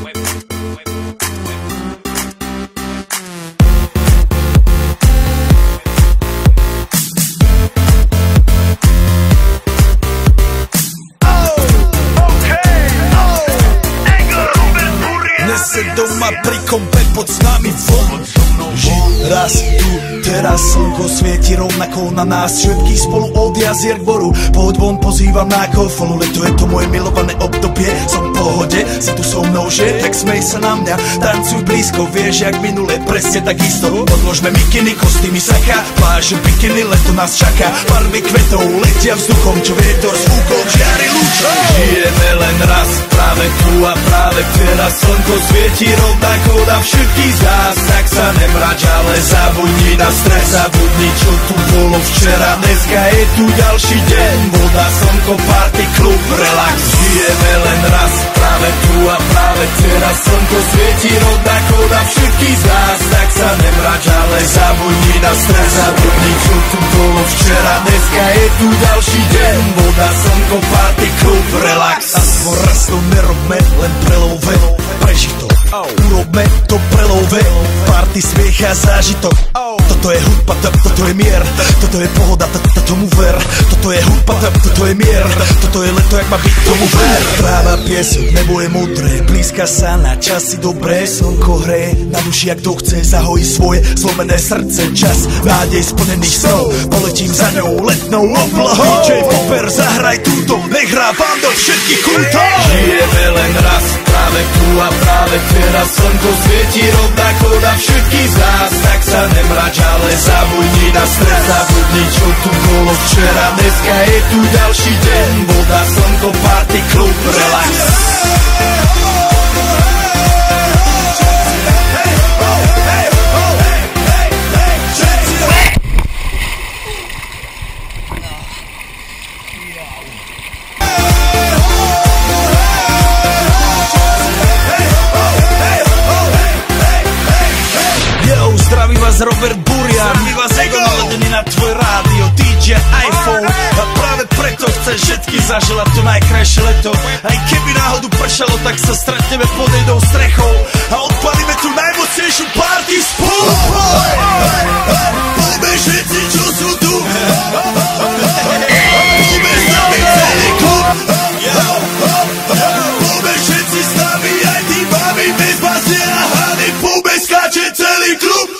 Nese doma pri kompe pod s nami von. Žij raz tu, teraz slnko svieti rovnako na nás všetkých spolu od jazier k boru. Pohoď von, pozývam na kofolu, leto je to moje milované obdobie. Som v pohode, si tu so mnou, že? Tak smej sa na mňa, tancuj blízko, vieš jak minule, presne tak isto. Odložme mikiny, kostýmy, saka, pláže, bikiny, leto nás čaká. Farby kvetov letia vzduchom, čo vietor s úkom žiari lúčom. Žijeme len raz, práve tu a práve teraz slnko svieti rovnako na všetkých z nás. Tak sa nemrač, ale zabudni na stres, zabudni čo tu bolo včera. Dneska je tu ďalší deň, voda, slnko, party, klub, relax. Žijeme len raz, práve tu a práve teraz slnko svieti rovnako na všetkých z nás. Tak sa nemrač, ale zabudni na stres, zabudni čo tu bolo včera. Dneska je tu ďalší deň, voda, slnko, party, klub, relax. Aspoň raz to nerobme, len prelove, preži to. Urobme to prelove, party, smiech a zážitok. Toto je hudba, toto je mier, toto je pohoda, tomu ver. Toto je hudba, toto je mier, toto je leto, jak má byť, tomu ver. Tráva, piesok, nebo je modré, blízka sa na časy dobré. Slnko hreje na duši, jak to chce, zahojí svoje zlomené srdce. Čas nádej splnených snov, poletím za ňou letnou oblohou. DJ Popper, zahraj túto, nech hrá vám do všetkých kútov. Žijeme len raz, práve tu a práve teraz slnko svieti rovnako na všetkých z nás. Tak sa nemrač, ale zabudni na stres, zabudni čo tu bolo včera. Dneska je tu ďalší deň, voda, slnko, party, klub, relax. Zdraví vás Robert Burian, zdraví vás Ego, naladený na tvoj rádio, DJ iPhone. A práve preto chcem všetky zaželať to najkrajšie leto. Aj keby náhodu pršalo, tak sa stretneme pod jednou strechou a odpalíme tú najmocnejšiu party spolu. Poďme všetci, čo sú tu, poďme s nami celý klub. Poďme všetci s nami, aj tí babi bez basne a hany. Poďme skáče celý klub.